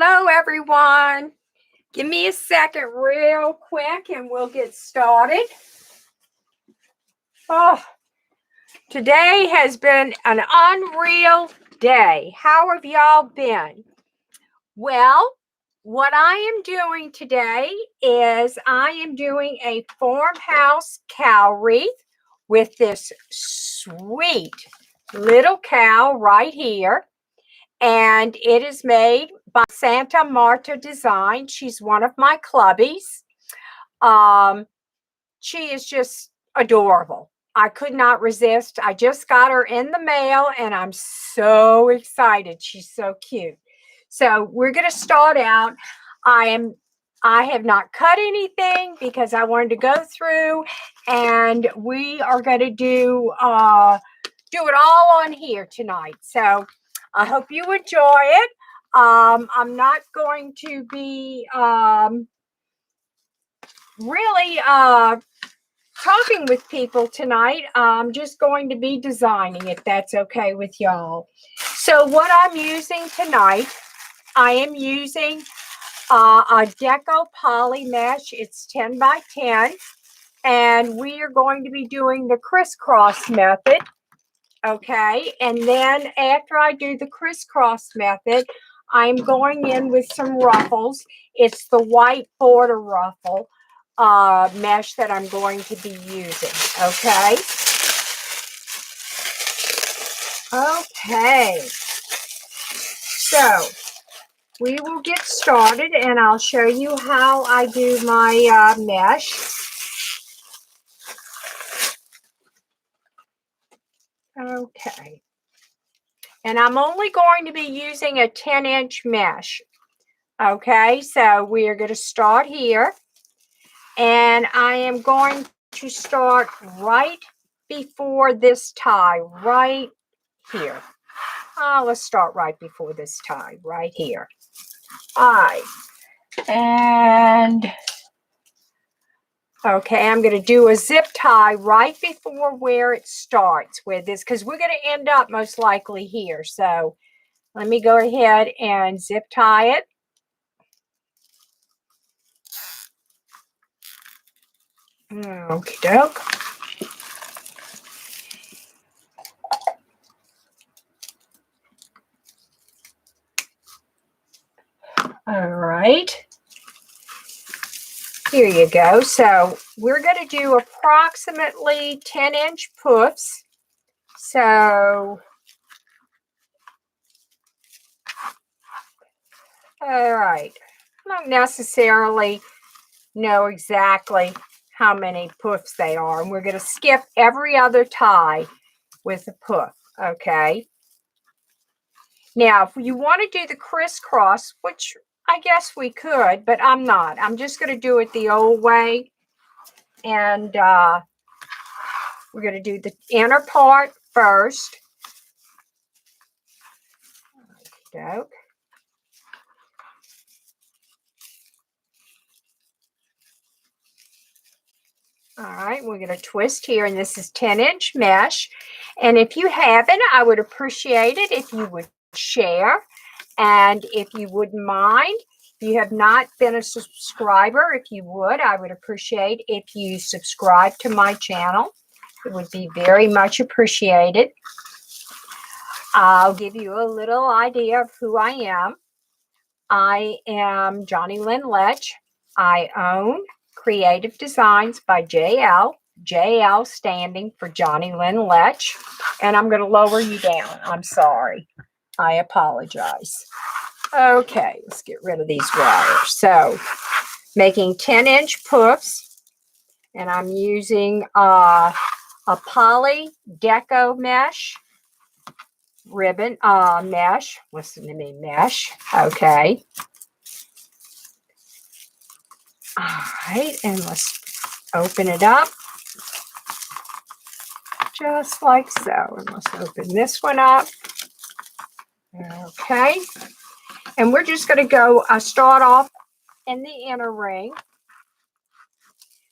Hello, everyone. Give me a second real quick and we'll get started. Oh, today has been an unreal day. How have y'all been? Well, what I am doing today is I am doing a Farmhouse Cow Wreath with this sweet little cow right here. And it is made by Santa Marta Design. She's one of my clubbies. She is just adorable. I could not resist. I just got her in the mail and I'm so excited. She's so cute. So we're going to start out. I have not cut anything because I wanted to go through, and we are going to do it all on here tonight. So I hope you enjoy it. I'm not going to be really talking with people tonight. I'm just going to be designing, if that's okay with y'all. So what I'm using tonight, I am using a Deco Poly Mesh. It's 10 by 10. And we are going to be doing the crisscross method. Okay, and then after I do the crisscross method, I'm going in with some ruffles. It's the white border ruffle mesh that I'm going to be using. Okay. Okay. So we will get started, and I'll show you how I do my mesh. Okay. And I'm only going to be using a 10-inch mesh. Okay, so we are going to start here. And I am going to start right before this tie, right here. Let's start right before this tie, right here. All right. And, okay, I'm going to do a zip tie right before where it starts with this, because we're going to end up most likely here. So let me go ahead and zip tie it. Okie doke. All right. Here you go. So we're going to do approximately 10-inch puffs. So, all right. I don't necessarily know exactly how many puffs they are. And we're going to skip every other tie with a puff. Okay. Now, if you want to do the crisscross, which I guess we could, but I'm not. I'm just going to do it the old way. And we're going to do the inner part first. Okey-doke. All right, we're going to twist here, and this is 10-inch mesh. And if you haven't, I would appreciate it if you would share. And if you wouldn't mind, if you have not been a subscriber, if you would, I would appreciate if you subscribe to my channel. It would be very much appreciated. I'll give you a little idea of who I am. I am Johnny Lynn Letch. I own Creative Designs by JL. JL standing for Johnny Lynn Letch. And I'm going to lower you down. I'm sorry. I apologize. Okay, let's get rid of these wires. So, making 10-inch puffs. And I'm using a poly deco mesh ribbon mesh. Listen to me, mesh. Okay. All right, and let's open it up just like so. And let's open this one up. Okay. And we're just going to go start off in the inner ring.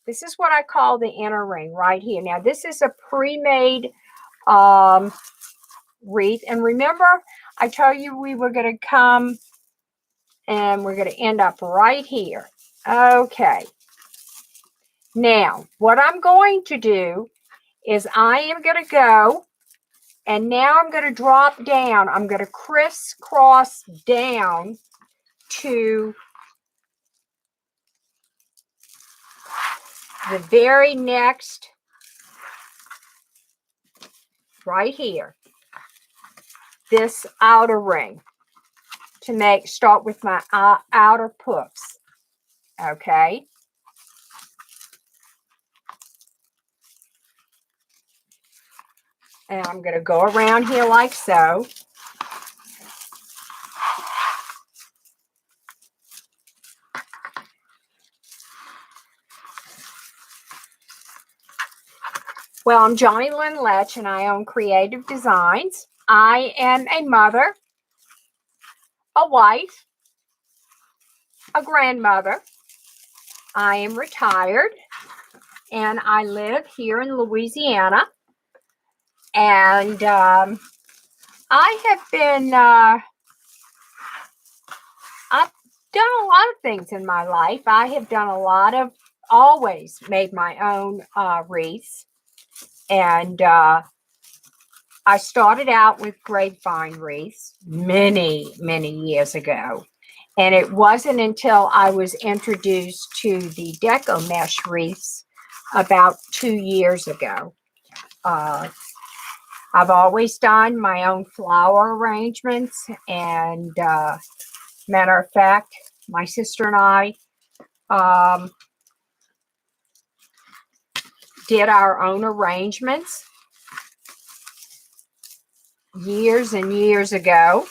This is what I call the inner ring right here. Now, this is a pre-made wreath. And remember, I told you we were going to come And we're going to end up right here. Okay. Now, what I'm going to do is I am going to go, and now I'm going to drop down. I'm going to crisscross down to the very next, right here, this outer ring to start with my outer puffs. Okay. And I'm going to go around here like so. Well, I'm Johnny Lynn Letch, and I own Creative Designs. I am a mother, a wife, a grandmother. I am retired, and I live here in Louisiana. And I have been, I've done a lot of things in my life. I have done always made my own wreaths. And I started out with grapevine wreaths many, many years ago. And it wasn't until I was introduced to the deco mesh wreaths about 2 years ago. I've always done my own flower arrangements. And matter of fact, my sister and I did our own arrangements years and years ago.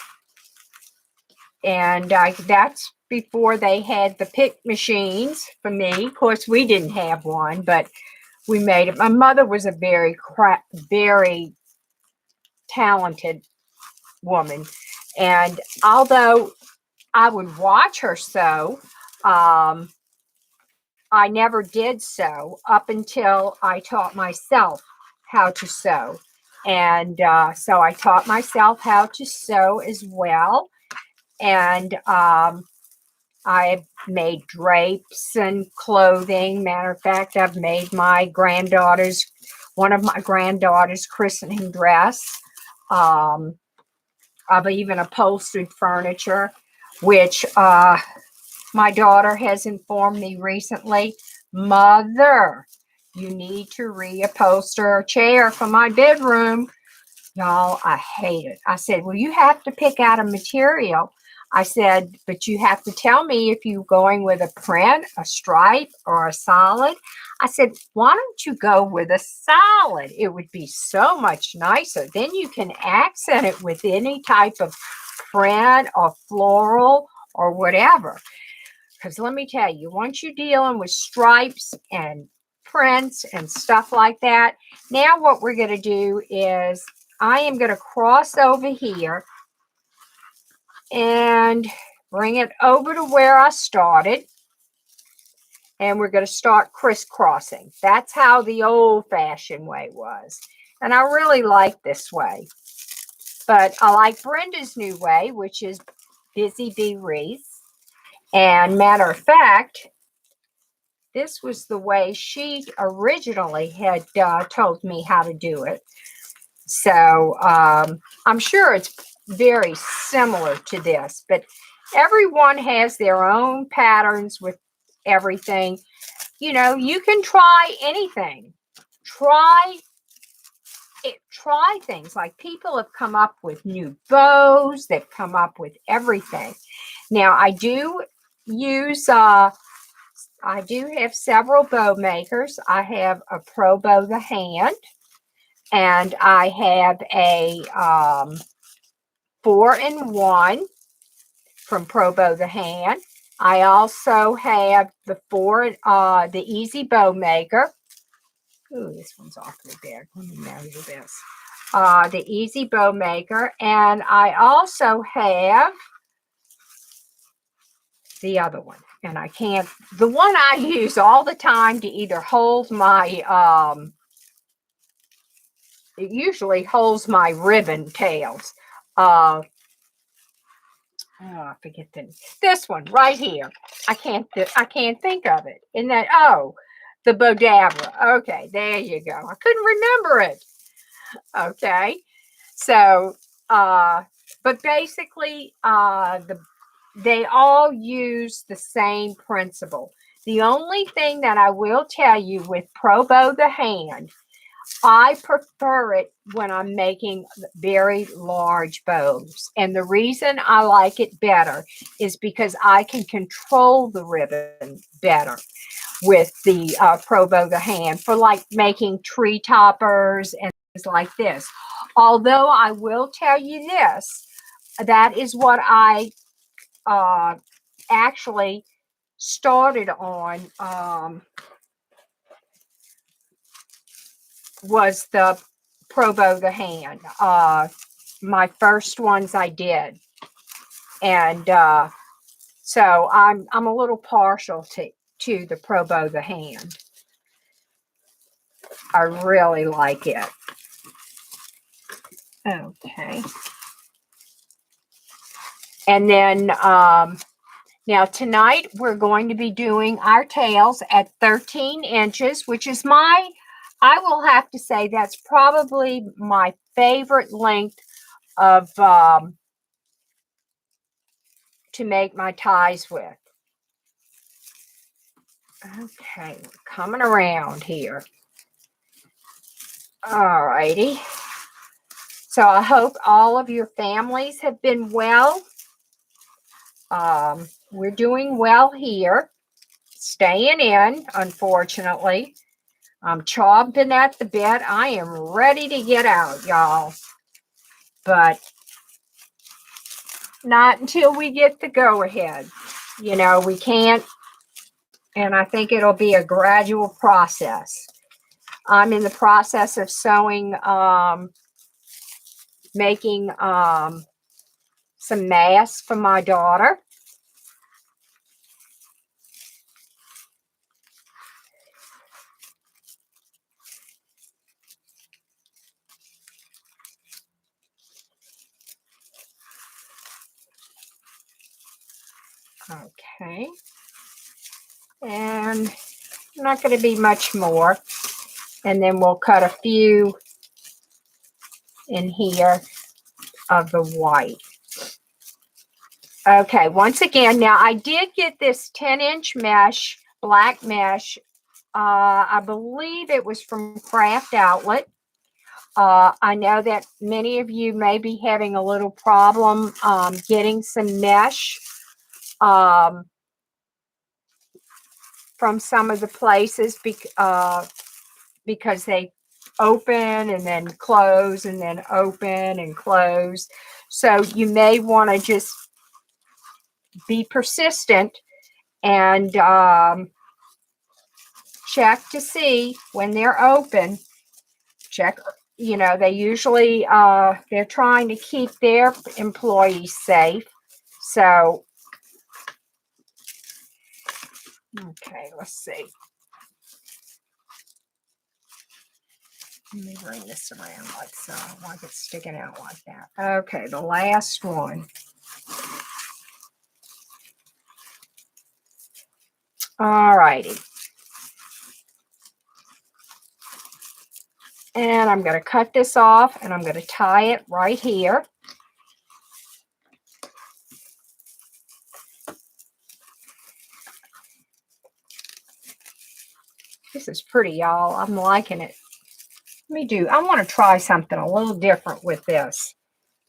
And that's before they had the pick machines for me. Of course, we didn't have one, but we made it. My mother was a very talented woman. And although I would watch her sew, I never did sew up until I taught myself how to sew. And so I taught myself how to sew as well. And I've made drapes and clothing. Matter of fact, I've made one of my granddaughter's christening dress. I've even upholstered furniture, which my daughter has informed me recently, Mother, you need to reupholster a chair for my bedroom. Y'all, I hate it. I said, well, you have to pick out a material. I said, but you have to tell me if you're going with a print, a stripe, or a solid. I said, why don't you go with a solid? It would be so much nicer. Then you can accent it with any type of print or floral or whatever. Because let me tell you, once you're dealing with stripes and prints and stuff like that, now what we're going to do is I am going to cross over here and bring it over to where I started. And we're going to start crisscrossing. That's how the old-fashioned way was. And I really like this way. But I like Brenda's new way, which is Busy Bee Wreaths. And matter of fact, this was the way she originally had told me how to do it. So I'm sure it's very similar to this, but everyone has their own patterns with everything. You know, you can try anything. Try things. Like people have come up with new bows. They've come up with everything. Now, I do have several bow makers. I have a Pro Bow the Hand, and I have a 4-in-1 from Pro Bow the Hand. I also have the Easy Bow Maker. Ooh, this one's awfully big. Let me measure this. The Easy Bow Maker, and I also have the other one. And the one I use all the time to either hold my, it usually holds my ribbon tails. I forget this one right here. I can't think of it. In that, oh, the Bodabra. Okay, there you go. I couldn't remember it. Okay. So, but basically, they all use the same principle. The only thing that I will tell you with Pro Bow the hand, I prefer it when I'm making very large bows. And the reason I like it better is because I can control the ribbon better with the Pro Bow the hand for like making tree toppers and things like this. Although I will tell you this, that is what I actually started on, was the Pro Bow the hand. My first ones I did. And so I'm a little partial to the Pro Bow the hand. I really like it. Okay. And then now tonight we're going to be doing our tails at 13 inches, which is I will have to say that's probably my favorite length of to make my ties with. Okay, we're coming around here. All righty. So I hope all of your families have been well. We're doing well here. Staying in, unfortunately. I'm chomping at the bit. I am ready to get out, y'all. But not until we get the go-ahead. You know, we can't, and I think it'll be a gradual process. I'm in the process of sewing, making some masks for my daughter. Okay. And not going to be much more. And then we'll cut a few in here of the white. Okay, once again, now I did get this 10-inch mesh, black mesh. I believe it was from Craft Outlet. I know that many of you may be having a little problem getting some mesh from some of the places because they open and then close and then open and close. So you may want to just be persistent and check to see when they're open. Check, you know, they usually, they're trying to keep their employees safe. So, okay, let's see. Let me bring this around like it's sticking out like that. Okay, the last one. All righty. And I'm going to cut this off and I'm going to tie it right here. This is pretty, y'all. I'm liking it. I want to try something a little different with this.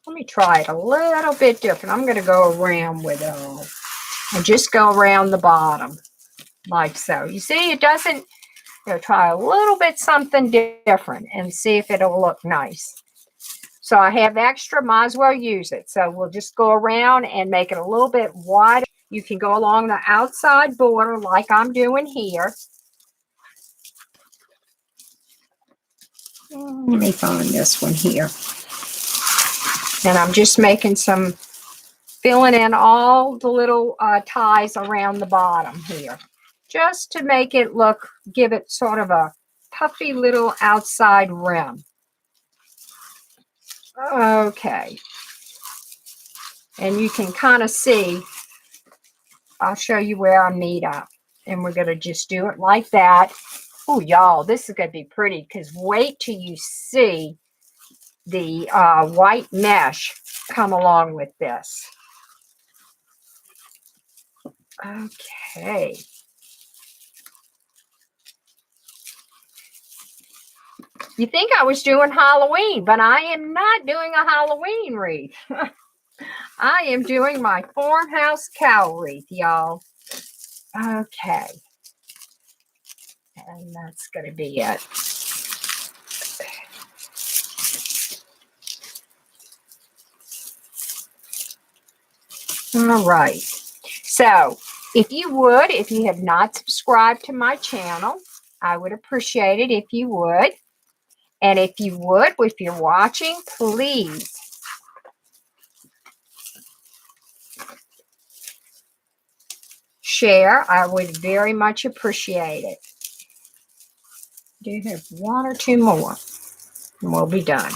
Let me try it a little bit different. I'm going to go around with it all. And just go around the bottom like so. You see, it doesn't, try a little bit something different and see if it'll look nice. So I have extra, might as well use it. So we'll just go around and make it a little bit wider. You can go along the outside border like I'm doing here. Let me find this one here. And I'm just making filling in all the little ties around the bottom here. Just to make it give it sort of a puffy little outside rim. Okay. And you can kind of see, I'll show you where I meet up. And we're going to just do it like that. Oh, y'all, this is going to be pretty because wait till you see the white mesh come along with this. Okay. You think I was doing Halloween, but I am not doing a Halloween wreath. I am doing my Farmhouse Cow Wreath, y'all. Okay. And that's going to be it. All right. So, if you have not subscribed to my channel, I would appreciate it if you would. And if you're watching, please share. I would very much appreciate it. Do you have one or two more? And we'll be done.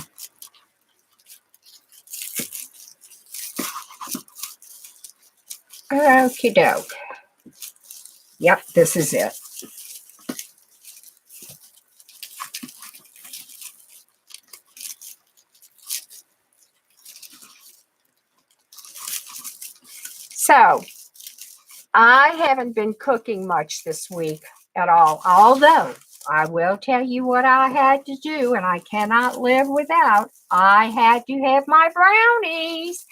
Okie doke. Yep, this is it. So, I haven't been cooking much this week at all, although I will tell you what I had to do, and I cannot live without. I had to have my brownies.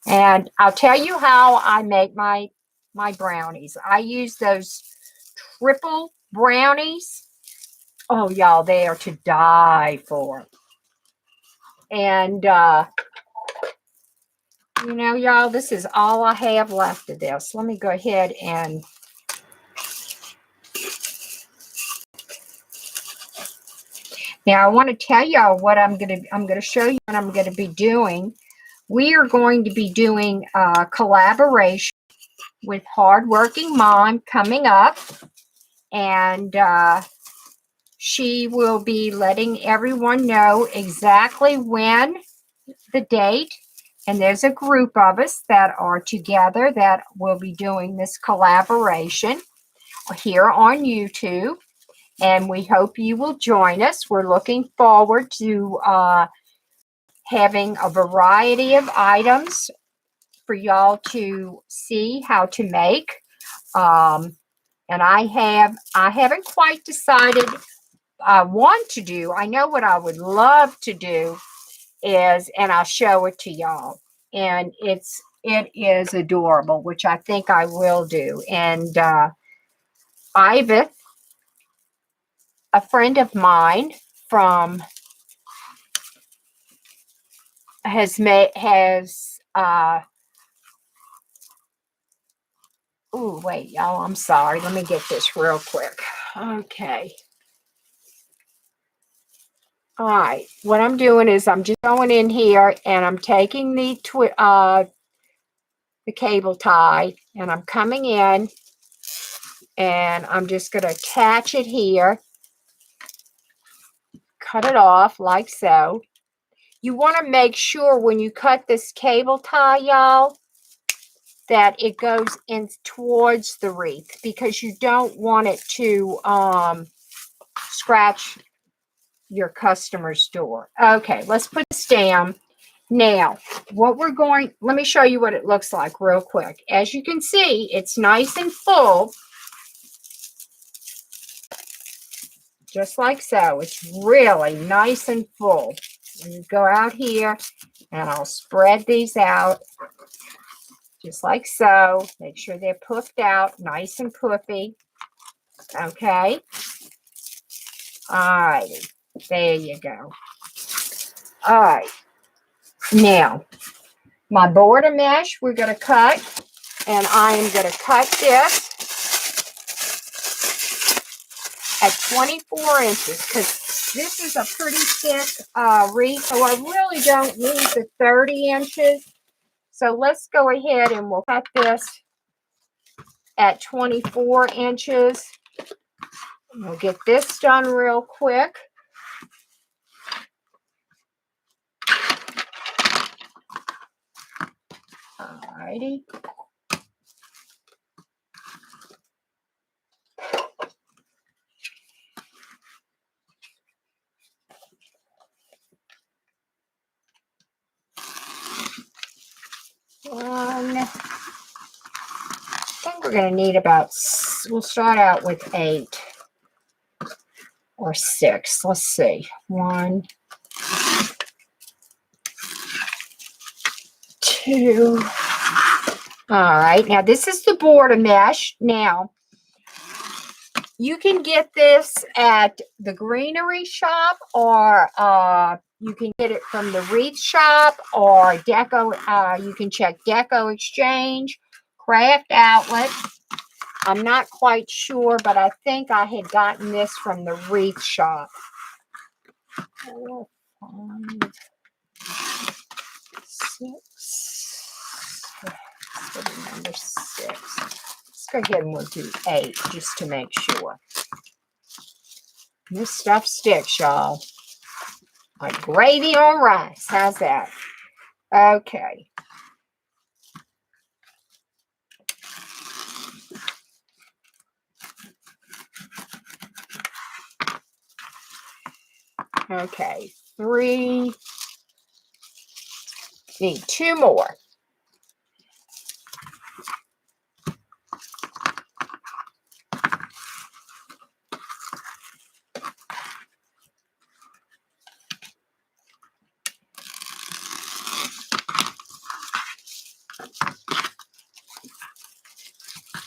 And I'll tell you how I make my brownies. I use those triple brownies. Oh, y'all, they are to die for. And, you know, y'all, this is all I have left of this. Let me go ahead and now I want to tell y'all what I'm going to show you what I'm going to be doing. We are going to be doing a collaboration with Hardworking Mom coming up. And she will be letting everyone know exactly when, the date. And there's a group of us that are together that will be doing this collaboration here on YouTube. And we hope you will join us. We're looking forward to having a variety of items for y'all to see how to make. And I haven't quite decided I want to do. I know what I would love to do is, and I'll show it to y'all. And it is adorable, which I think I will do. And Iveth, a friend of mine from oh, wait, y'all, I'm sorry. Let me get this real quick. Okay. All right. What I'm doing is I'm just going in here and I'm taking the cable tie and I'm coming in and I'm just going to attach it here. Cut it off like so. You want to make sure when you cut this cable tie, y'all, that it goes in towards the wreath because you don't want it to scratch your customer's door. Okay, let's put this down. Now, let me show you what it looks like real quick. As you can see, it's nice and full. Just like so. It's really nice and full. And you go out here and I'll spread these out just like so. Make sure they're puffed out, nice and puffy. Okay. All right. There you go. All right. Now, my border mesh we're going to cut, and I am going to cut this at 24 inches because this is a pretty thick wreath, so I really don't need the 30 inches. So let's go ahead and we'll cut this at 24 inches. We'll get this done real quick. Alrighty. I think we're going to need about, we'll start out with 8 or 6. Let's see. 1, 2. All right. Now, this is the border mesh. Now, you can get this at the greenery shop, or you can get it from the wreath shop, or Deco. You can check Deco Exchange, Craft Outlet. I'm not quite sure, but I think I had gotten this from the wreath shop. 4, 5, 6. Number 6. Let's go ahead and we'll do 8 just to make sure. This stuff sticks, y'all. Like gravy on rice. How's that? Okay. Okay. 3. Need 2 more.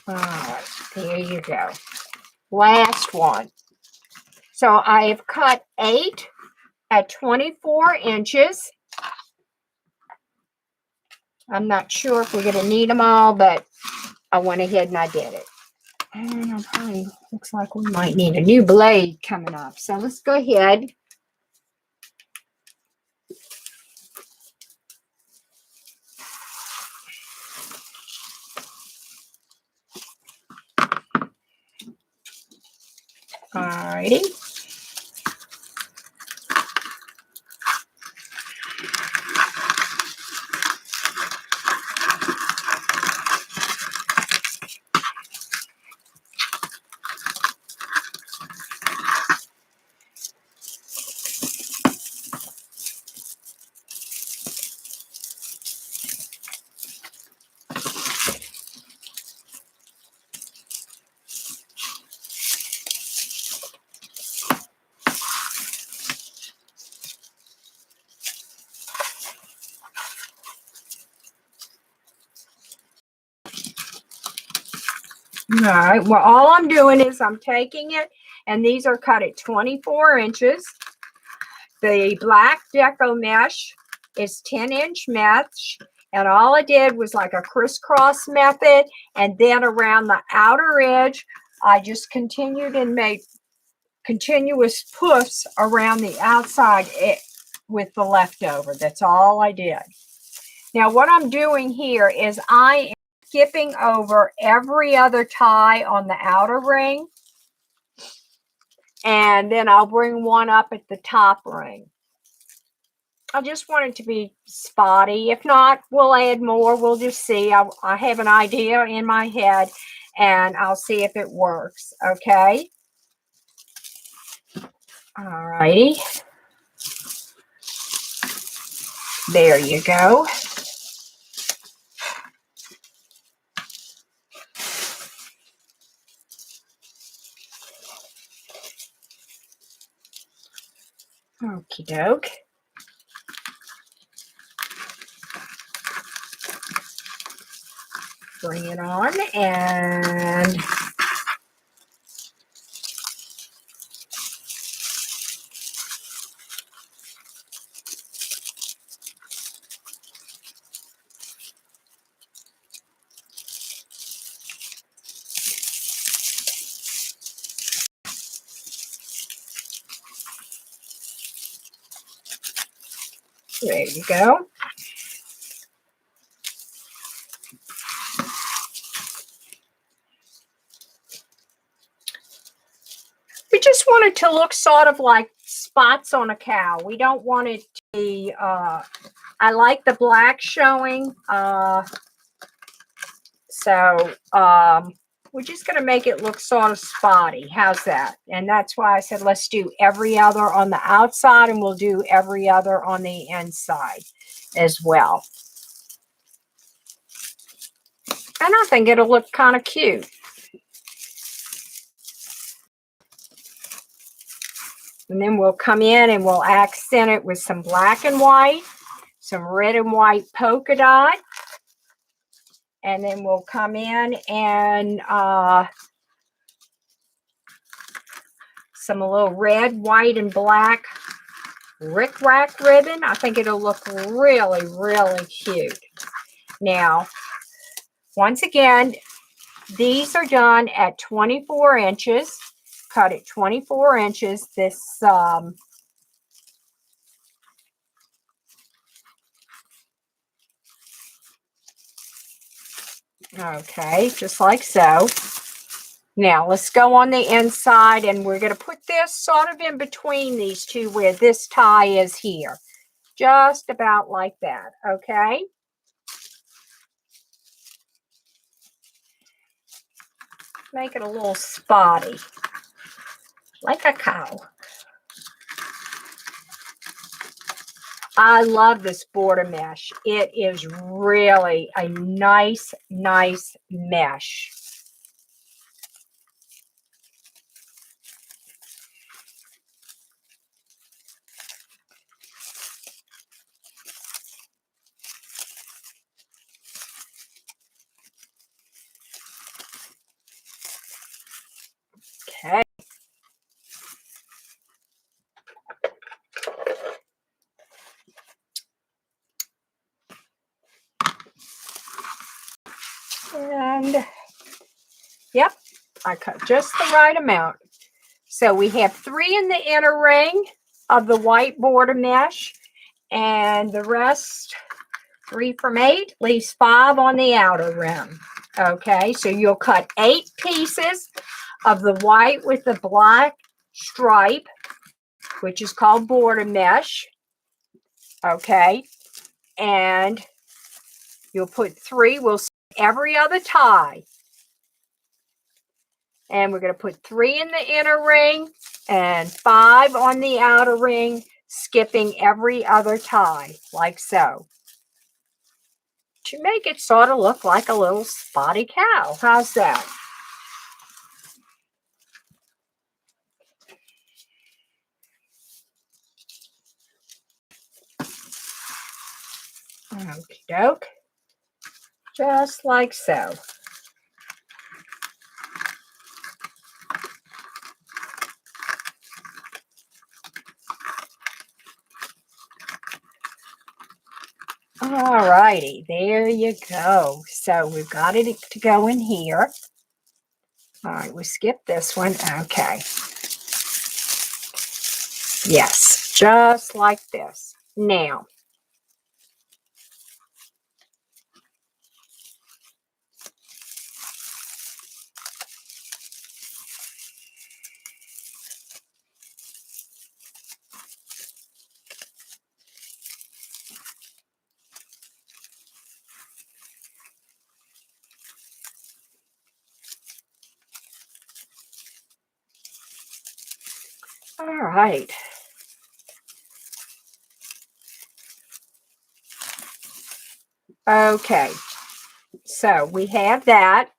All right, there you go. Last one. So I have cut 8 at 24 inches. I'm not sure if we're going to need them all, but I went ahead and I did it. And it probably looks like we might need a new blade coming up. So let's go ahead. Alrighty. All right, well, all I'm doing is I'm taking it, and these are cut at 24 inches. The black Deco mesh is 10-inch mesh, and all I did was like a crisscross method, and then around the outer edge, I just continued and made continuous puffs around the outside with the leftover. That's all I did. Now, what I'm doing here is I am skipping over every other tie on the outer ring, and then I'll bring one up at the top ring. I just want it to be spotty. If not, we'll add more. We'll just see. I have an idea in my head, and I'll see if it works. Okay. All righty. There you go. Okie doke. Bring it on, and there you go. We just want it to look sort of like spots on a cow. We don't want it to be, I I like the black showing. So we're just going to make it look sort of spotty. How's that? And that's why I said let's do every other on the outside, and we'll do every other on the inside as well. And I think it'll look kind of cute. And then we'll come in and we'll accent it with some black and white, some red and white polka dot. And then we'll come in and some little red, white, and black rickrack ribbon. I think it'll look really, really cute. Now, once again, these are done at 24 inches. Cut at 24 inches. This okay, just like so. Now, let's go on the inside, and we're going to put this sort of in between these two where this tie is here. Just about like that, okay? Make it a little spotty, like a cow. I love this border mesh. It is really a nice, nice mesh. Okay. And yep, I cut just the right amount. So we have 3 in the inner ring of the white border mesh, and the rest, 3 from 8, leaves 5 on the outer rim. Okay, so you'll cut 8 pieces of the white with the black stripe, which is called border mesh. Okay, and you'll put 3, we'll see every other tie. And we're going to put 3 in the inner ring and 5 on the outer ring, skipping every other tie, like so. To make it sort of look like a little spotty cow. How's that? Okie doke. Just like so. All righty, there you go. So we've got it to go in here. All right, we skipped this one. Okay. Yes, just like this. Now, all right. Okay, so we have that,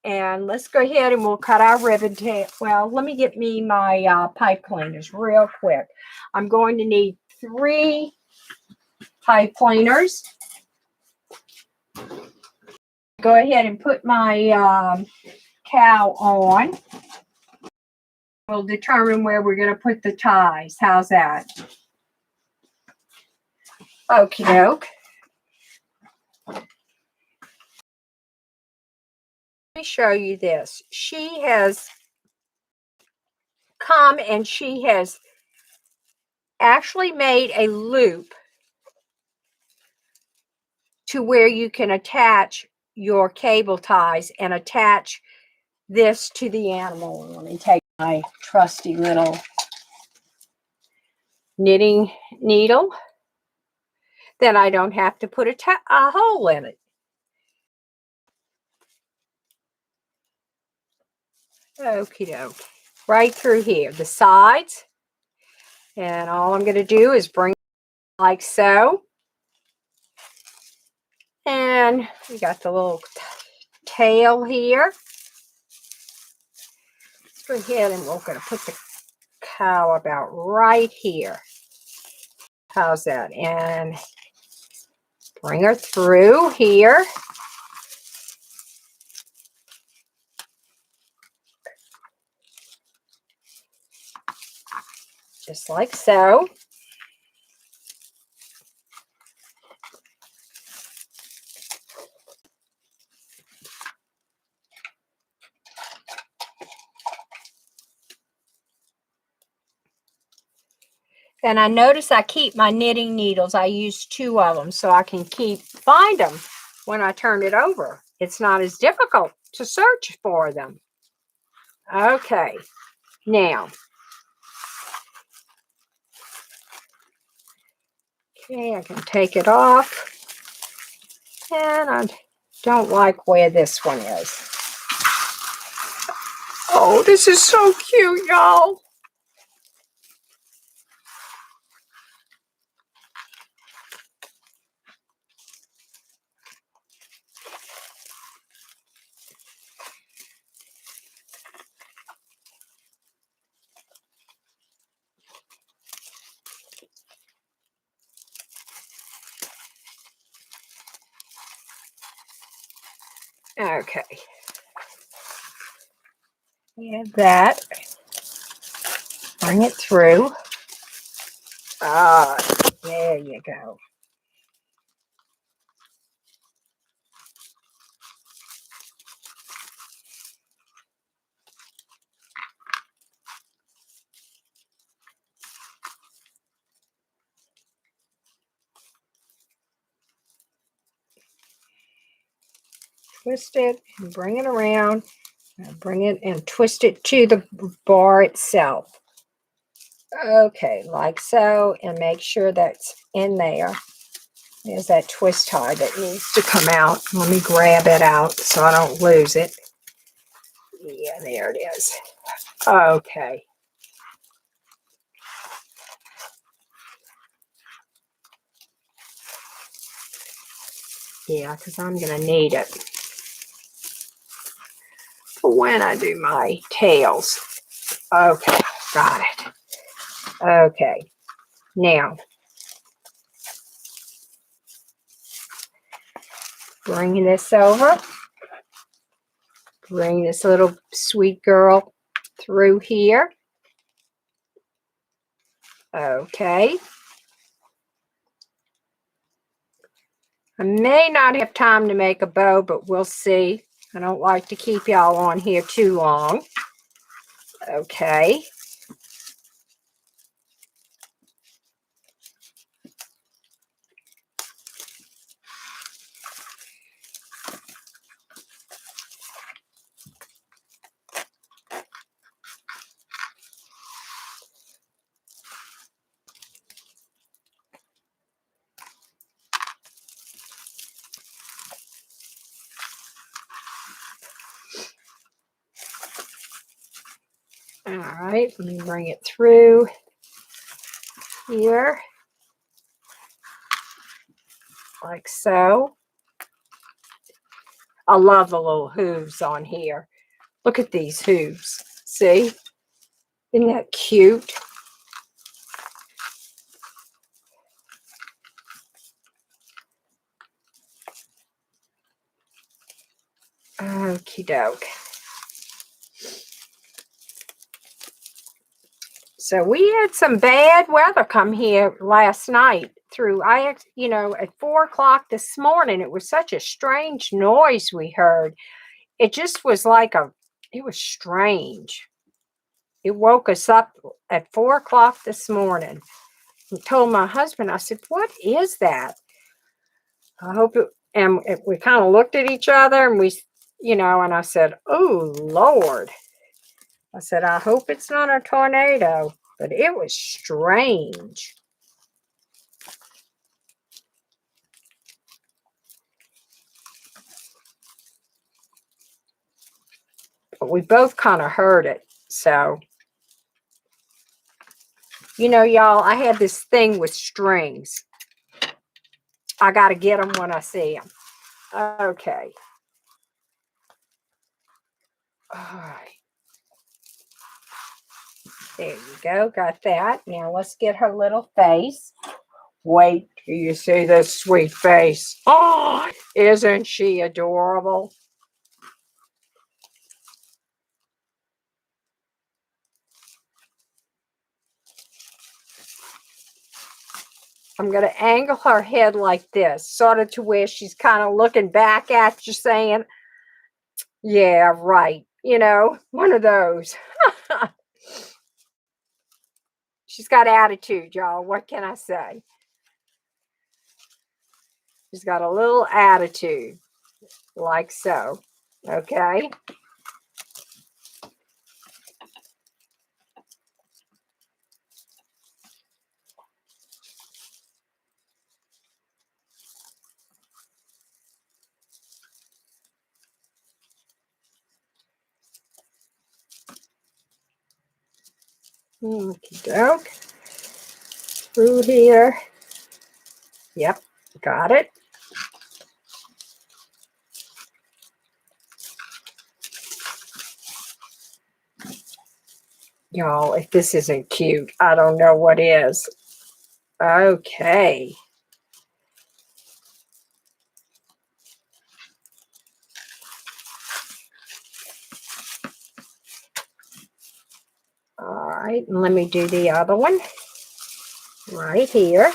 and let's go ahead and we'll cut our ribbon tail. Well, let me get me my pipe cleaners real quick. I'm going to need 3 pipe cleaners. Go ahead and put my cow on. We'll determine where we're going to put the ties. How's that? Okie doke. Let me show you this. She has come and she has actually made a loop to where you can attach your cable ties and attach this to the animal. Let me take my trusty little knitting needle. Then I don't have to put a hole in it. Okie doke. Right through here, the sides. And all I'm going to do is bring it like so. And we got the little tail here. Let's go ahead and we're going to put the cow about right here. How's that? And bring her through here. Just like so. And I notice I keep my knitting needles. I use 2 of them so I can find them when I turn it over. It's not as difficult to search for them. Okay, now. Okay, I can take it off. And I don't like where this one is. Oh, this is so cute, y'all. Okay. And that. Bring it through. Ah, there you go. Twist it and bring it around. Bring it and twist it to the bar itself. Okay, like so, and make sure that's in there. There's that twist tie that needs to come out. Let me grab it out so I don't lose it. Yeah, there it is. Okay. Yeah, because I'm going to need it for when I do my tails. Okay, got it. Okay, now bring this over. Bring this little sweet girl through here. Okay. I may not have time to make a bow, but we'll see. I don't like to keep y'all on here too long. Okay. All right, let me bring it through here, like so. I love the little hooves on here. Look at these hooves. See? Isn't that cute? Okie doke. So we had some bad weather come here last night through, at 4 o'clock this morning. It was such a strange noise we heard. It just was like it was strange. It woke us up at 4 o'clock this morning. I told my husband, I said, what is that? I hope it, and we kind of looked at each other and and I said, oh, Lord. I said, I hope it's not a tornado, but it was strange. but we both kind of heard it. So, you know, y'all, I had this thing with strings. I got to get them when I see them. Okay. All right. There you go. Got that. Now let's get her little face. Wait till you see this sweet face. Oh, isn't she adorable? I'm going to angle her head like this, sort of to where she's kind of looking back at you saying, yeah, right. You know, one of those. She's got attitude, y'all. What can I say? She's got a little attitude, like so. Okay. Okie doke. Through here. Yep, got it. Y'all, if this isn't cute, I don't know what is. Okay. All right, and let me do the other one right here.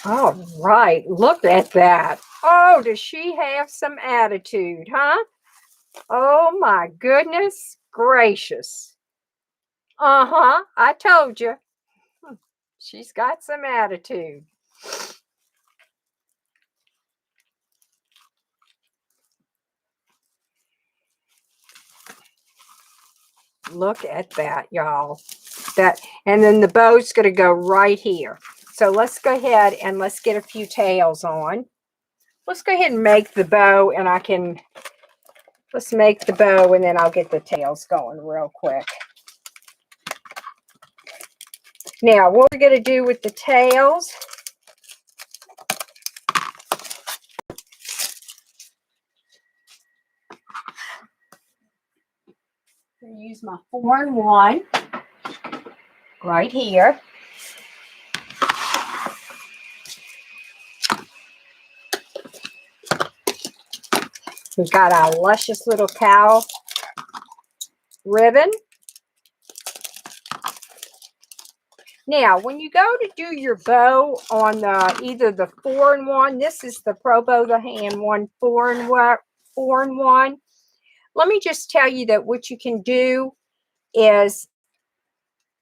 All right, look at that. Oh, does she have some attitude, huh? Oh my goodness gracious. Uh-huh, I told you. She's got some attitude. Look at that, y'all. That, and then the bow's going to go right here. So let's go ahead and let's get a few tails on. Let's go ahead and make the bow, and let's make the bow, and then I'll get the tails going real quick. Now, what we're going to do with the tails, I'm going to use my 4-in-1 right here. We've got our luscious little cow ribbon. Now, when you go to do your bow on either the 4-in-1, this is the Pro Bow the Hand one 4-in-1. Let me just tell you that what you can do is,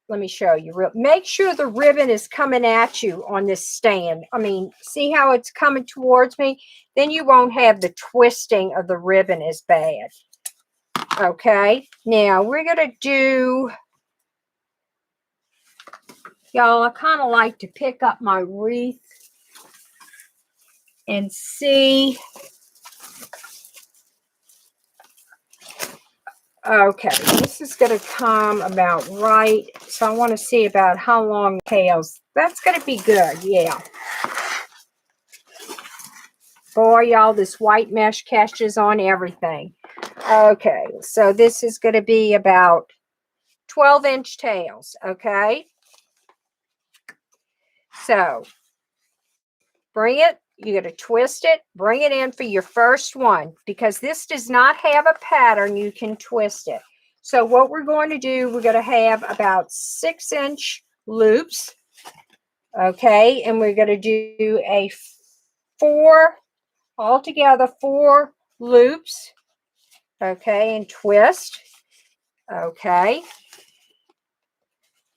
let me show you. Make sure the ribbon is coming at you on this stand. I mean, see how it's coming towards me? Then you won't have the twisting of the ribbon as bad. Okay, now we're going to do, y'all, I kind of like to pick up my wreath and see. Okay, this is going to come about right. So I want to see about how long the tails. That's going to be good, yeah. Boy, y'all, this white mesh catches on everything. Okay, so this is going to be about 12-inch tails, okay? So bring it, you got to twist it, bring it in for your first one. Because this does not have a pattern, you can twist it. So what we're going to do, we're going to have about 6-inch loops, okay? And we're going to do a 4 altogether 4 loops. Okay, and twist. Okay.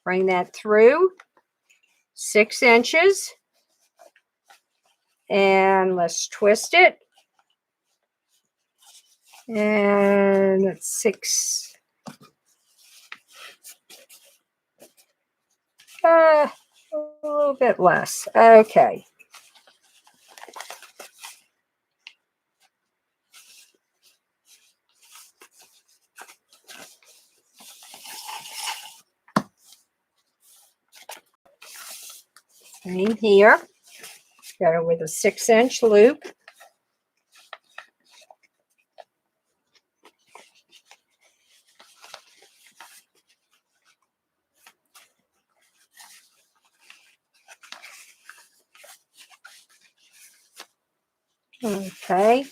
Bring that through 6 inches. And let's twist it. And it's 6. A little bit less. Okay. Same here. Got it with a 6-inch loop. Okay.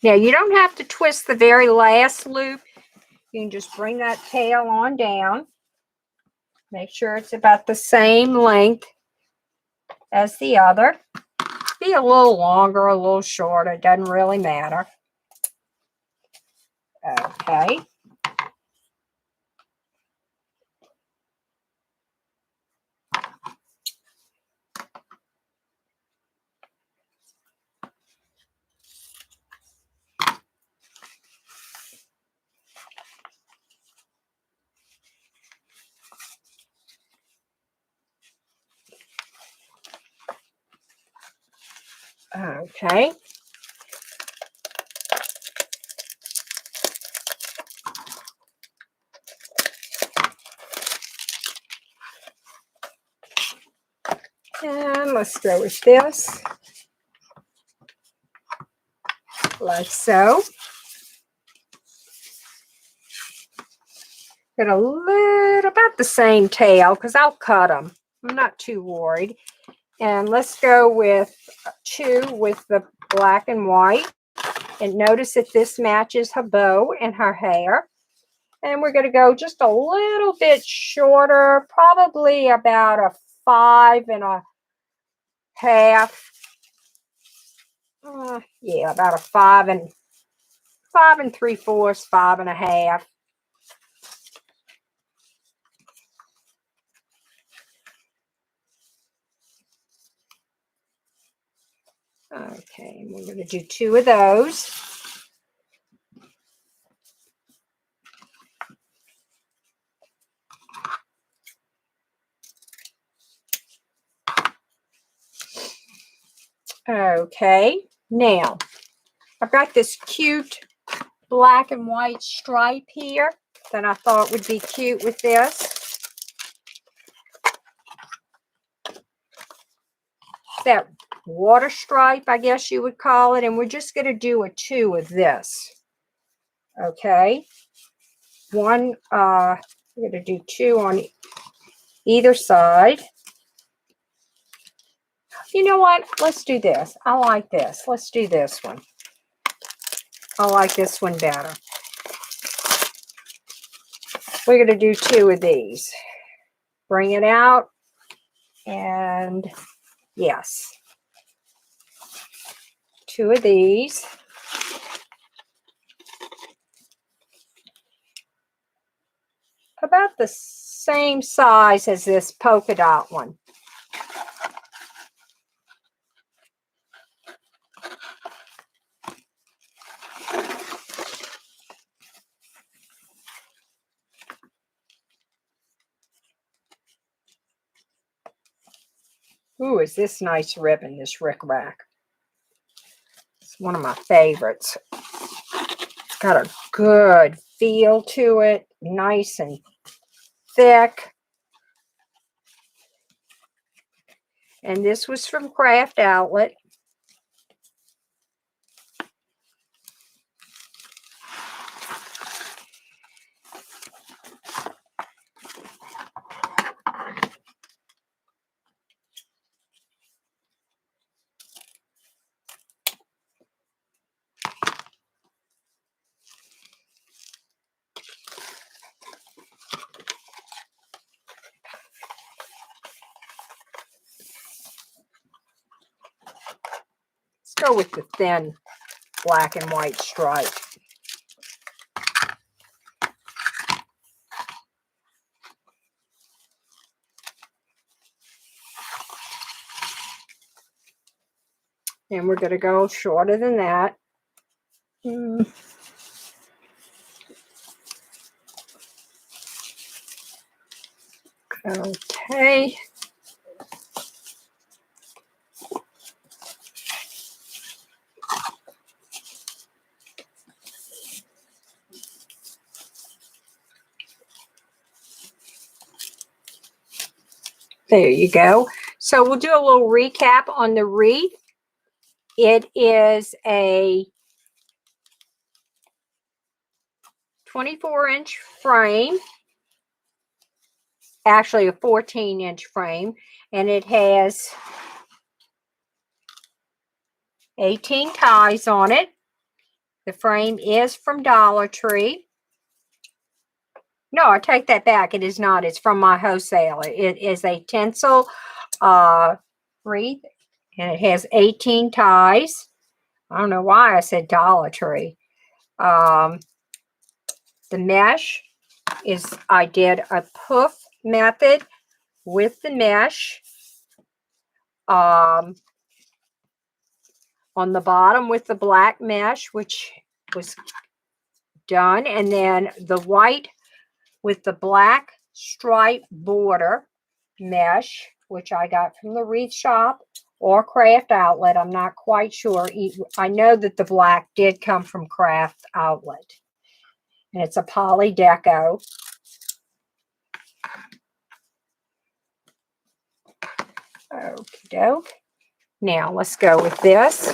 Now you don't have to twist the very last loop. You can just bring that tail on down. Make sure it's about the same length as the other. Be a little longer, a little shorter. It doesn't really matter. Okay. Okay. And let's go with this. Like so. Get a little, about the same tail, because I'll cut them. I'm not too worried. And let's go with 2 with the black and white. And notice that this matches her bow and her hair. And we're going to go just a little bit shorter, probably about a 5.5. Yeah, about a 5 3/4, 5.5. Okay, and we're going to do 2 of those. Okay, now I've got this cute black and white stripe here that I thought would be cute with this. That water stripe, I guess you would call it, and we're just going to do a 2 of this. Okay, we're going to do 2 on either side. You know what? Let's do this. I like this. Let's do this one. I like this one better. We're going to do 2 of these. Bring it out. And yes. 2 of these. About the same size as this polka dot one. Ooh, is this nice ribbon, this rickrack. It's one of my favorites. It's got a good feel to it, nice and thick. And this was from Craft Outlet. Go with the thin black and white stripe. And we're going to go shorter than that. Okay. There you go. So we'll do a little recap on the wreath. It is a 24-inch frame, actually a 14-inch frame, and it has 18 ties on it. The frame is from Dollar Tree. No, I take that back. It is not. It's from my wholesaler. It is a tinsel wreath, and it has 18 ties. I don't know why I said Dollar Tree. The mesh is, I did a poof method with the mesh. On the bottom with the black mesh, which was done, and then the white with the black stripe border mesh, which I got from the wreath shop or Craft Outlet. I'm not quite sure. I know that the black did come from Craft Outlet, and it's a poly deco. Okie doke. Now let's go with this.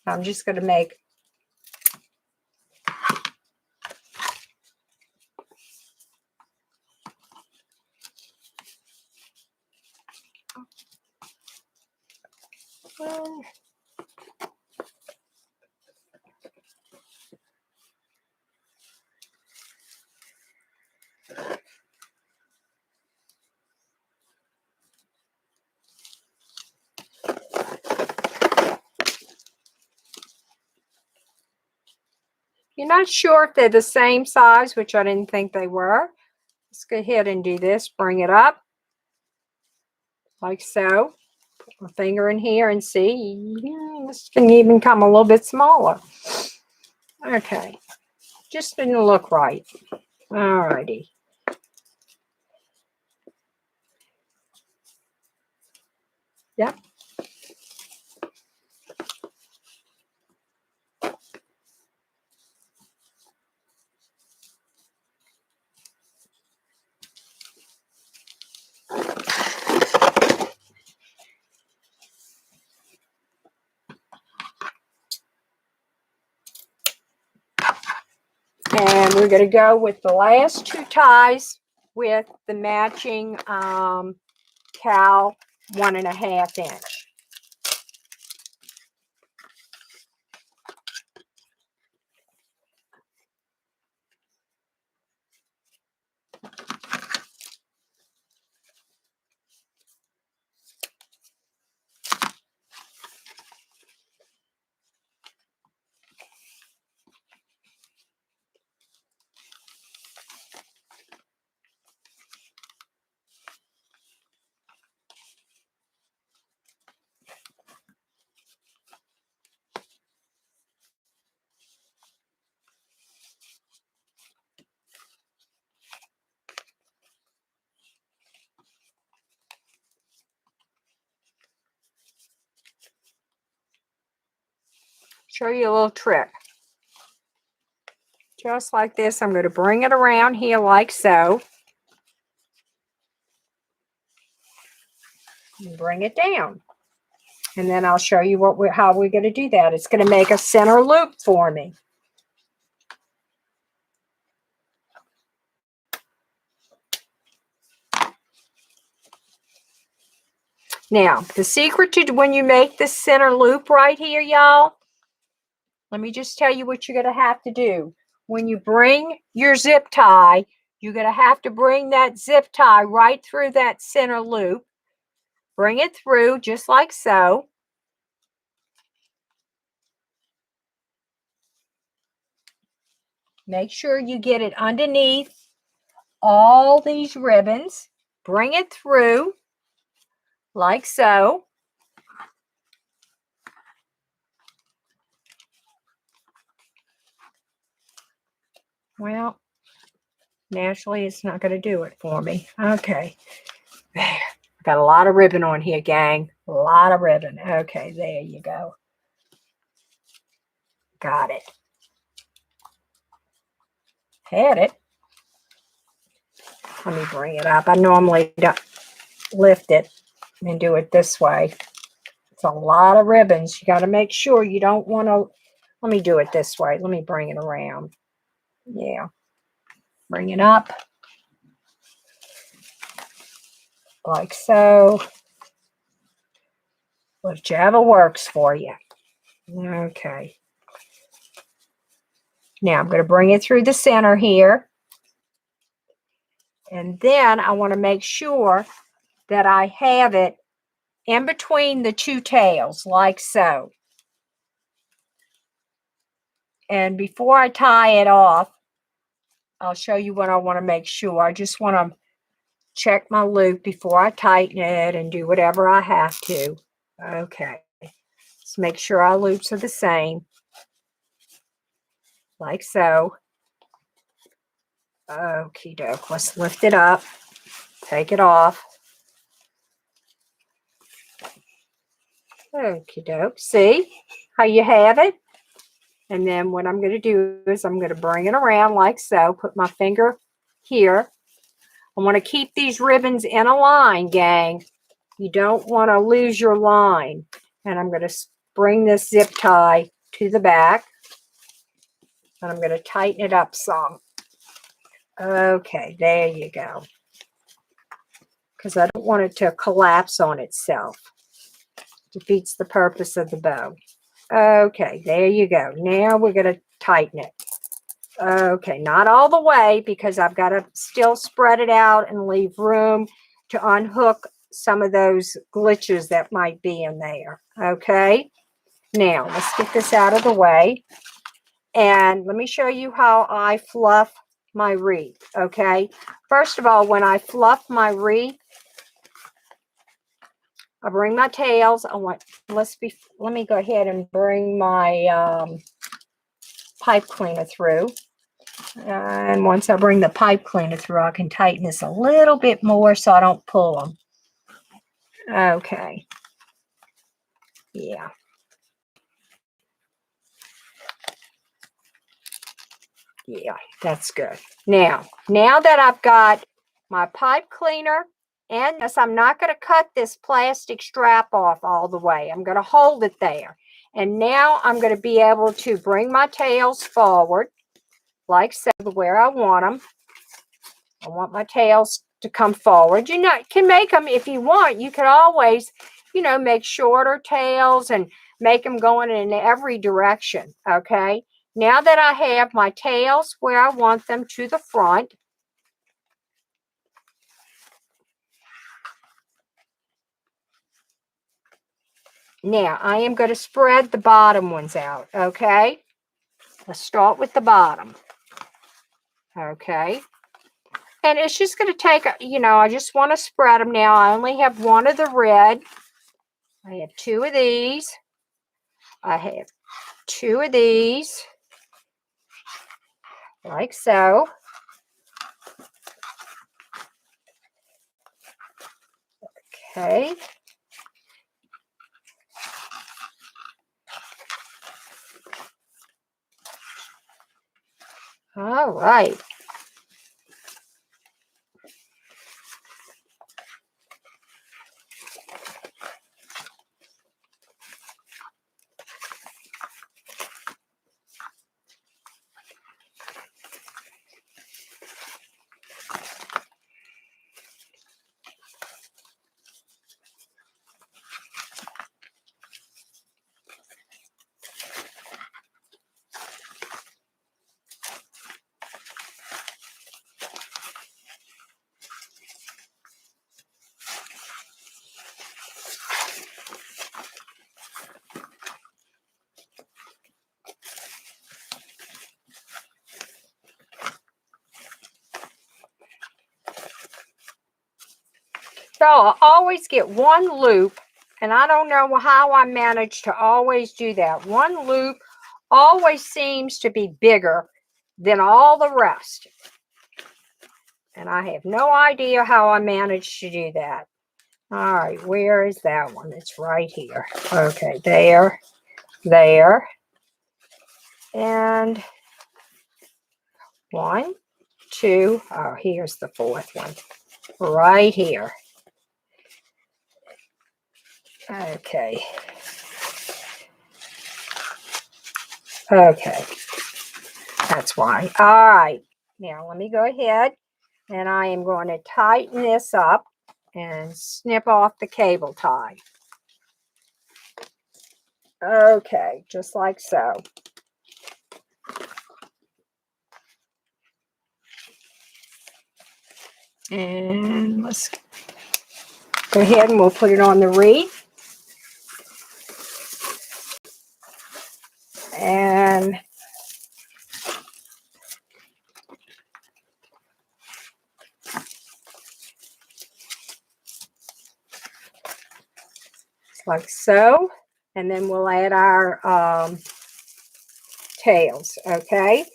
I'm just going to make You're not sure if they're the same size, which I didn't think they were. Let's go ahead and do this. Bring it up like so. Put my finger in here and see. This can even come a little bit smaller. Okay. Just didn't look right. Alrighty. Yep. And we're going to go with the last two ties with the matching cow 1.5 inch. Show you a little trick. Just like this, I'm going to bring it around here like so. And bring it down. And then I'll show you how we're going to do that. It's going to make a center loop for me. Now, the secret to when you make this center loop right here, y'all, let me just tell you what you're going to have to do. When you bring your zip tie You're going to have to bring that zip tie right through that center loop. Bring it through just like so. Make sure you get it underneath all these ribbons. Bring it through like so. Well, naturally, it's not going to do it for me. Okay. There. Got a lot of ribbon on here, gang. A lot of ribbon. Okay, there you go. Got it. Had it. Let me bring it up. I normally don't lift it and do it this way. It's a lot of ribbons. You got to make sure you don't want to. Let me do it this way. Let me bring it around. Yeah. Bring it up. Like so. Whichever works for you. Okay. Now I'm going to bring it through the center here. And then I want to make sure that I have it in between the two tails, like so. And before I tie it off, I'll show you what I want to make sure. I just want to check my loop before I tighten it and do whatever I have to. Okay. Let's make sure our loops are the same. Like so. Okie doke. Let's lift it up. Take it off. Okie doke. See how you have it? And then what I'm going to do is I'm going to bring it around like so. Put my finger here. I want to keep these ribbons in a line, gang. You don't want to lose your line. And I'm going to bring this zip tie to the back. And I'm going to tighten it up some. Okay, there you go. Because I don't want it to collapse on itself. Defeats the purpose of the bow. Okay, there you go. Now we're going to tighten it. Okay, not all the way because I've got to still spread it out and leave room to unhook some of those glitches that might be in there. Okay, now let's get this out of the way. And let me show you how I fluff my wreath. Okay, first of all, when I fluff my wreath, I bring my tails. Let me go ahead and bring my pipe cleaner through. And once I bring the pipe cleaner through, I can tighten this a little bit more so I don't pull them. Okay. Yeah. Yeah, that's good. Now that I've got my pipe cleaner and this, I'm not going to cut this plastic strap off all the way. I'm going to hold it there. And now I'm going to be able to bring my tails forward like so, where I want them. I want my tails to come forward. You can make them if you want. You can always, make shorter tails and make them going in every direction. Okay. Now that I have my tails where I want them to the front, now I am going to spread the bottom ones out. Okay. Let's start with the bottom. Okay. And it's just going to take, I just want to spread them now. I only have one of the red. I have two of these. I have two of these. Like so. Okay. All right. So I always get one loop, and I don't know how I manage to always do that. One loop always seems to be bigger than all the rest. And I have no idea how I managed to do that. All right, where is that one? It's right here. Okay, there, there. And 1, 2, oh, here's the fourth one. Right here. Okay. Okay. That's why. All right. Now let me go ahead and I am going to tighten this up and snip off the cable tie. Okay, just like so. And let's go ahead and we'll put it on the wreath. And like so. And then we'll add our tails, okay?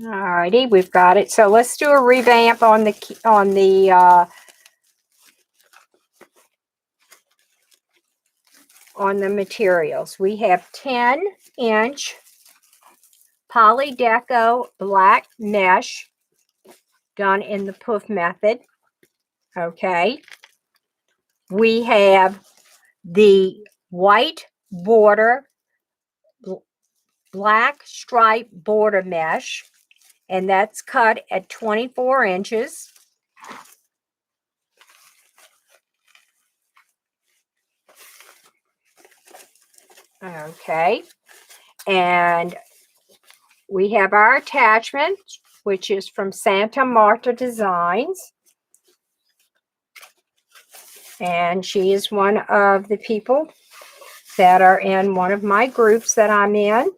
Alrighty, we've got it. So let's do a revamp on the materials. We have 10-inch Polydeco black mesh done in the poof method. Okay. We have the white border, black stripe border mesh, and that's cut at 24 inches. Okay. And we have our attachment, which is from Santa Marta Designs. And she is one of the people that are in one of my groups that I'm in.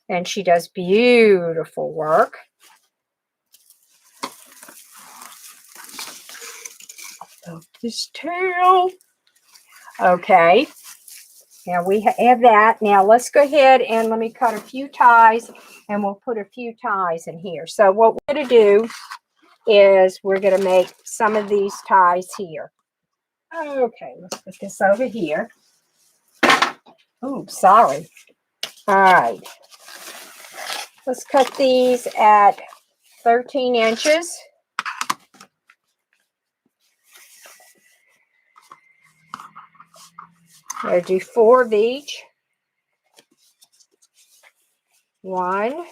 And she does beautiful work. Of this tail. Okay. Now we have that. Now let's go ahead and let me cut a few ties and we'll put a few ties in here. So what we're going to do is we're going to make some of these ties here. Okay, let's put this over here. Oh, sorry. All right. Let's cut these at 13 inches. I'll do 4 of each. 1,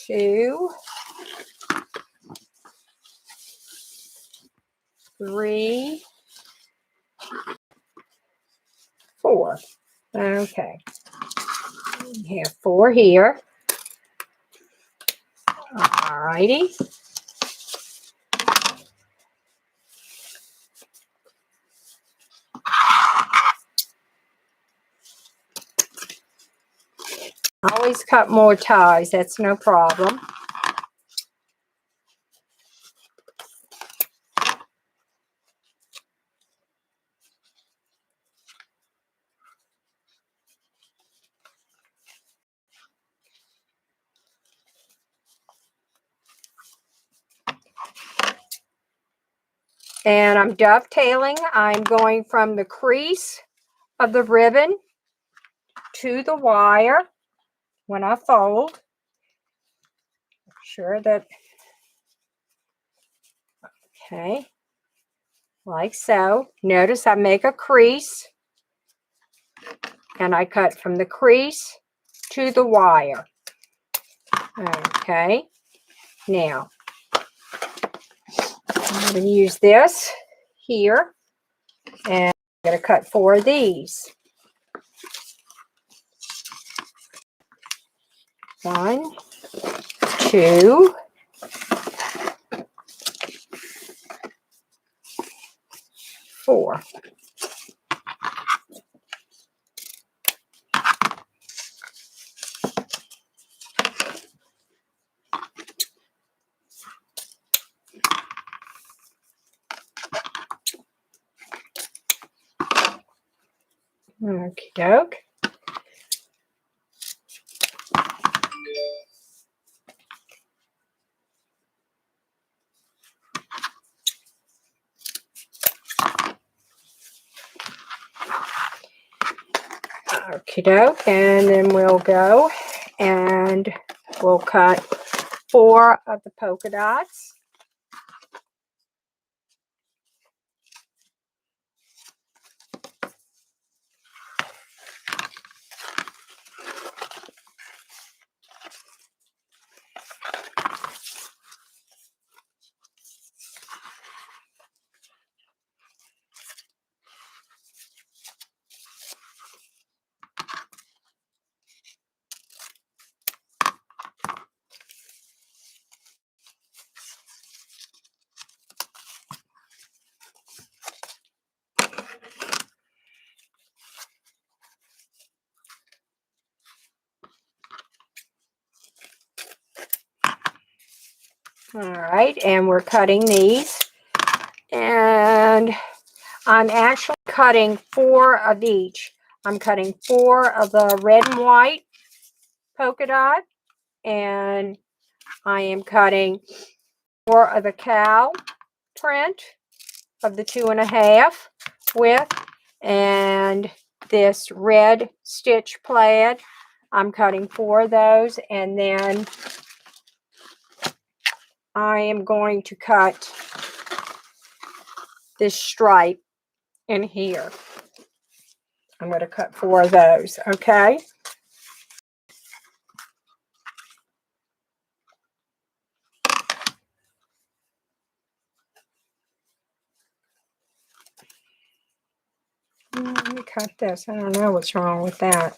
2, 3, 4. Okay. We have 4 here. All righty. Always cut more ties. That's no problem. And I'm dovetailing. I'm going from the crease of the ribbon to the wire when I fold. Make sure that Okay, like so. Notice I make a crease, and I cut from the crease to the wire. Okay, now I'm going to use this here, and I'm going to cut 4 of these. 1, 2, 4. Okie doke. Okie doke, and then we'll go and we'll cut 4 of the polka dots. All right, and we're cutting these, and I'm actually cutting 4 of each. I'm cutting 4 of the red and white polka dot, and I am cutting 4 of the cow print of the 2.5 width, and this red stitch plaid. I'm cutting 4 of those, and then I am going to cut this stripe in here. I'm going to cut 4 of those, okay? Let me cut this. I don't know what's wrong with that.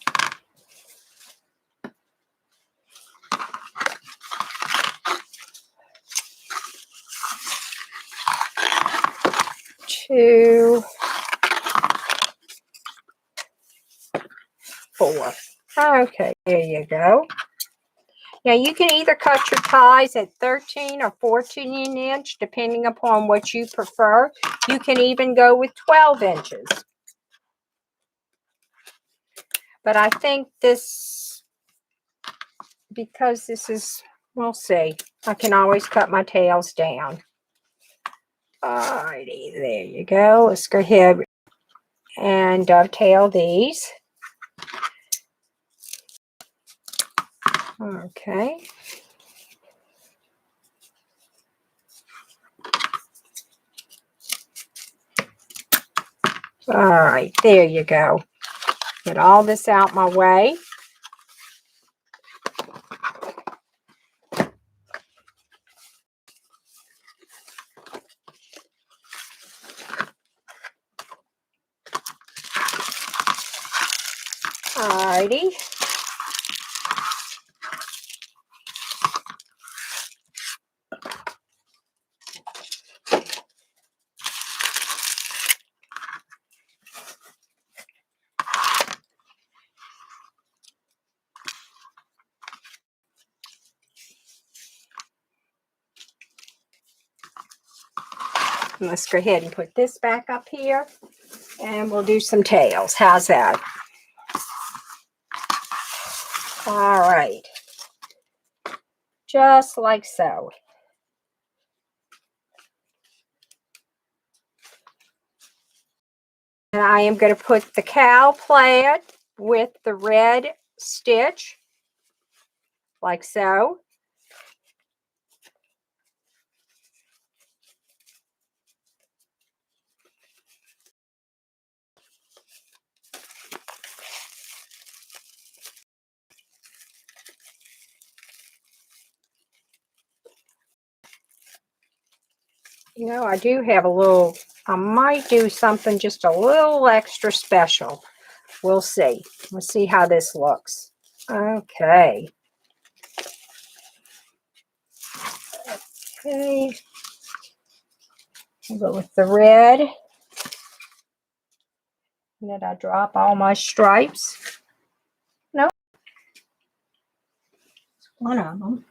Two, 4. Okay, there you go. Now you can either cut your ties at 13 or 14 inch, depending upon what you prefer. You can even go with 12 inches. But I think this, because this is, we'll see. I can always cut my tails down. Alrighty, there you go. Let's go ahead and dovetail these. Okay. All right, there you go. Get all this out my way. Alrighty. Let's go ahead and put this back up here, and we'll do some tails. How's that? All right. Just like so. And I am going to put the cow plaid with the red stitch, like so. You know, I do have a little, I might do something just a little extra special. We'll see. We'll see how this looks. Okay. Okay. I'll go with the red. And then I drop all my stripes. Nope. One of them.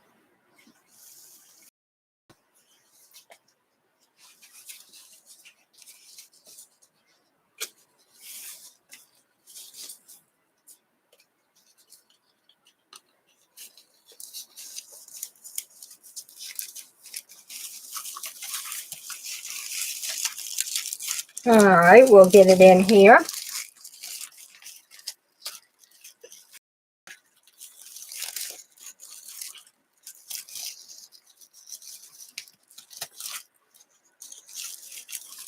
All right, we'll get it in here.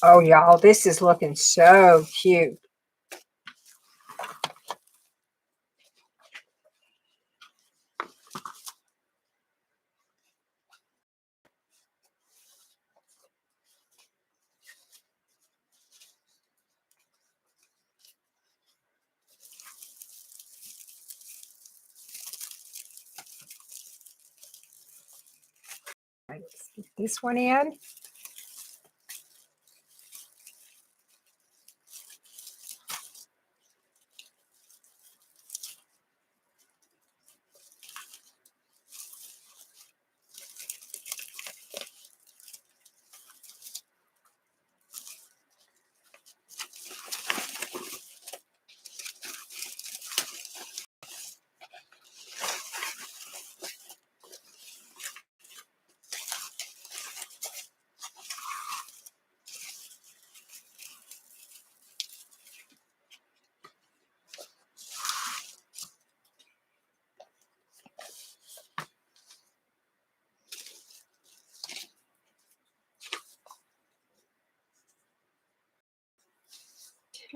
Oh, y'all, this is looking so cute. Let's get this one in.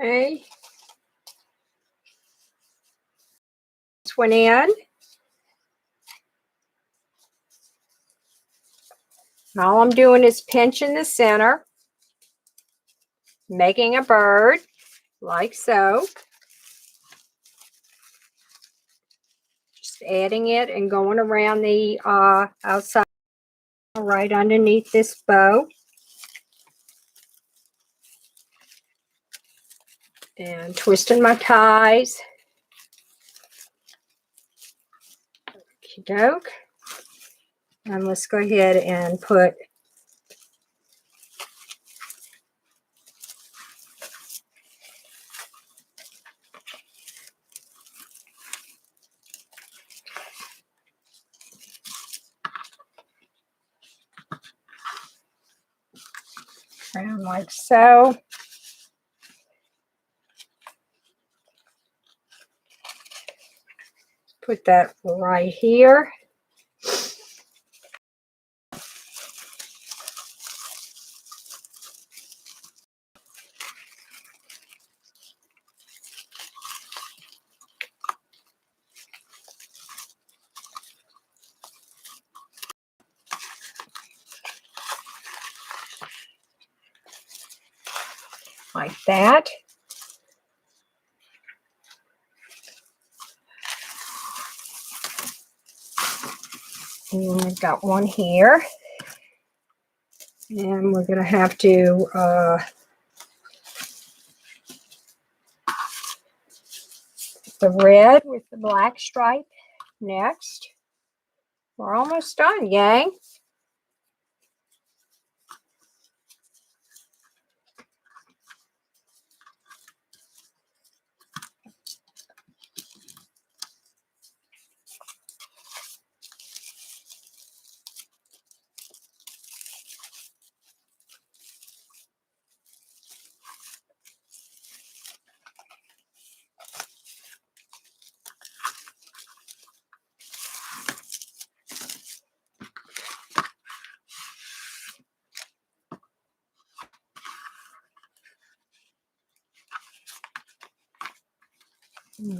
Okay. This one in. And all I'm doing is pinching the center, making a bird, like so. Just adding it and going around the outside, right underneath this bow. And twisting my ties. Okie doke. And let's go ahead and put around like so. Put that right here. Like that. And I've got one here. And we're going to have to the red with the black stripe next. We're almost done, gang.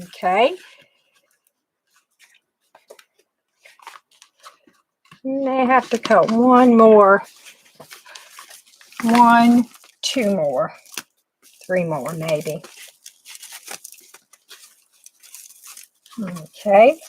Okay. And I have to cut one more 1, 2 more, 3 more maybe. Okay.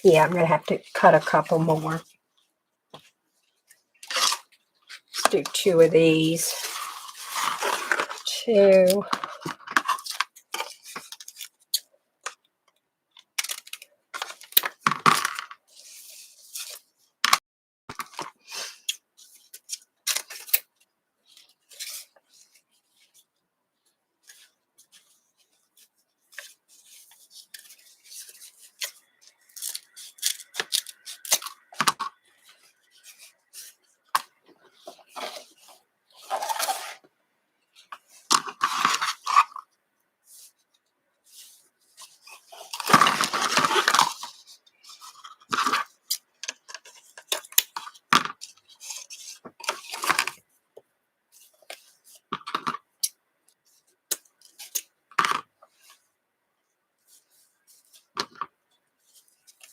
Yeah, I'm going to have to cut a couple more. Let's do 2 of these. 2.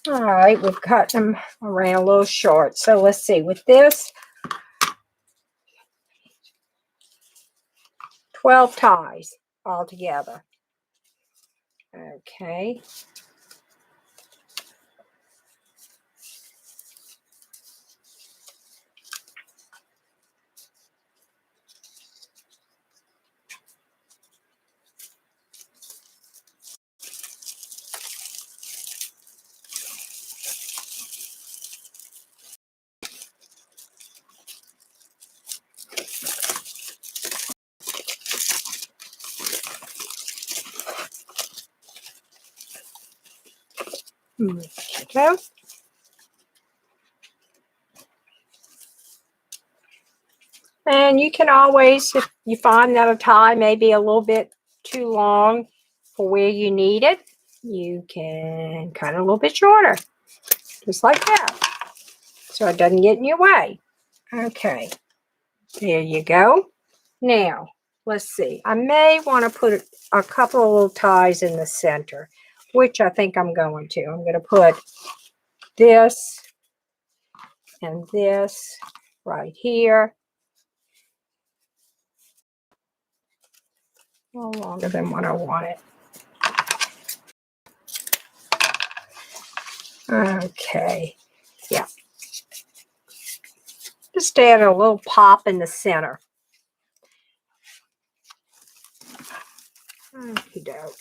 All right, we've cut them around a little short. So let's see, with this, 12 ties altogether. Okay. Okay. And you can always, if you find that a tie may be a little bit too long for where you need it, you can cut it a little bit shorter, just like that, so it doesn't get in your way. Okay, there you go. Now, let's see. I may want to put a couple of little ties in the center, which I think I'm going to. I'm going to put this and this right here. A little longer than what I wanted. Okay, yeah. Just add a little pop in the center. Okey-doke.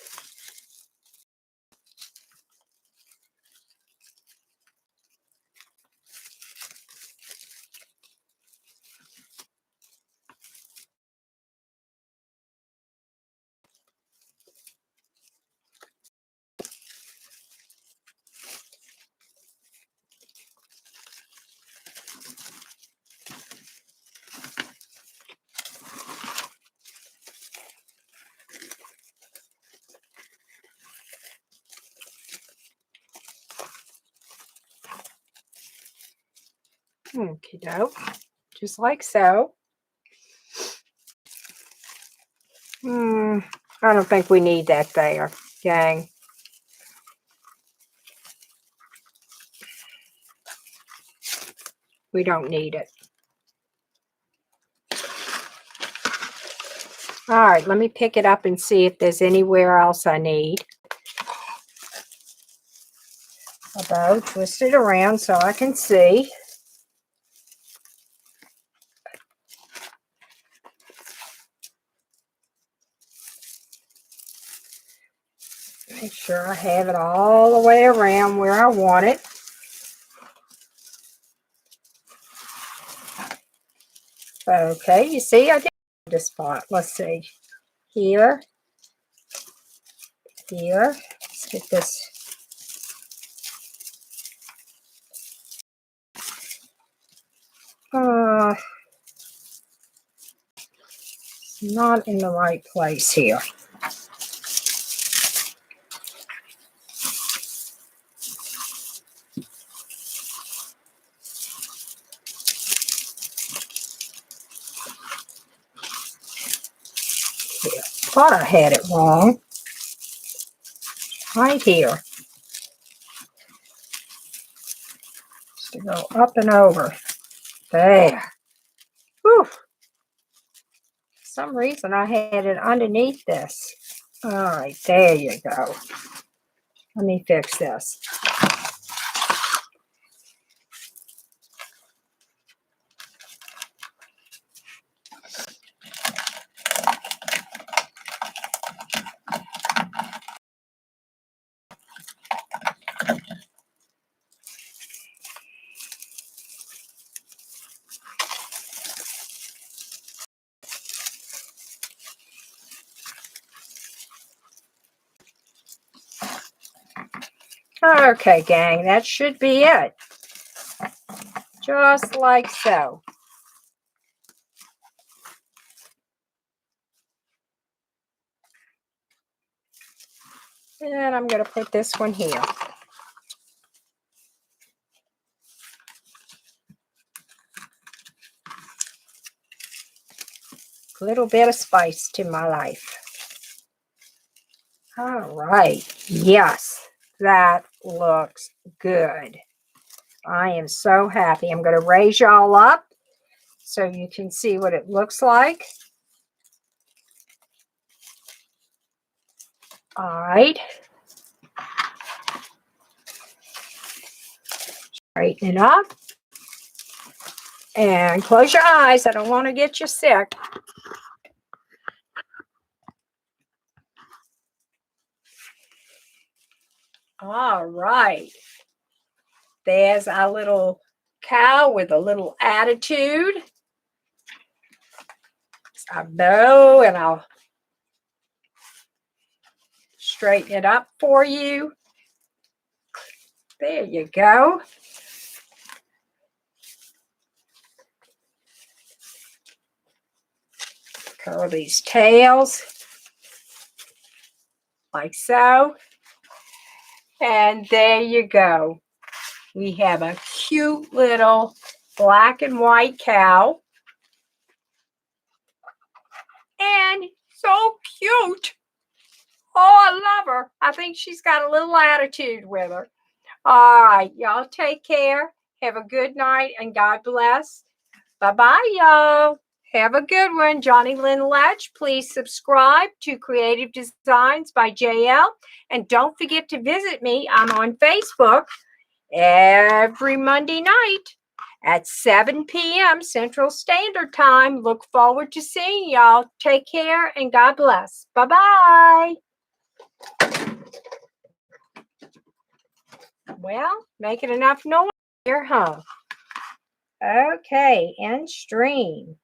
Okey-doke. Just like so. I don't think we need that there, gang. We don't need it. All right, let me pick it up and see if there's anywhere else I need. A bow, twist it around so I can see. Make sure I have it all the way around where I want it. Okay, you see, I did the spot. Let's see. Here. Here. Let's get this. not in the right place here. Here. Thought I had it wrong. Right here. Just to go up and over. There. Whew. For some reason I had it underneath this. All right, there you go. Let me fix this. Okay, gang, that should be it. Just like so. And I'm going to put this one here. A little bit of spice to my life. All right. Yes, that looks good. I am so happy. I'm going to raise y'all up so you can see what it looks like. All right. Straighten it up. And close your eyes. I don't want to get you sick. All right. There's our little cow with a little attitude. I bow and I'll straighten it up for you. There you go. Curl these tails like so. And there you go. We have a cute little black and white cow. And so cute. Oh, I love her. I think she's got a little attitude with her. All right, y'all take care. Have a good night and God bless. Bye-bye, y'all. Have a good one. Johnny Lynn Letch, please subscribe to Creative Designs by JL. And don't forget to visit me. I'm on Facebook every Monday night at 7 p.m. Central Standard Time. Look forward to seeing y'all. Take care and God bless. Bye-bye. Well, making enough noise here, huh? Okay, end stream.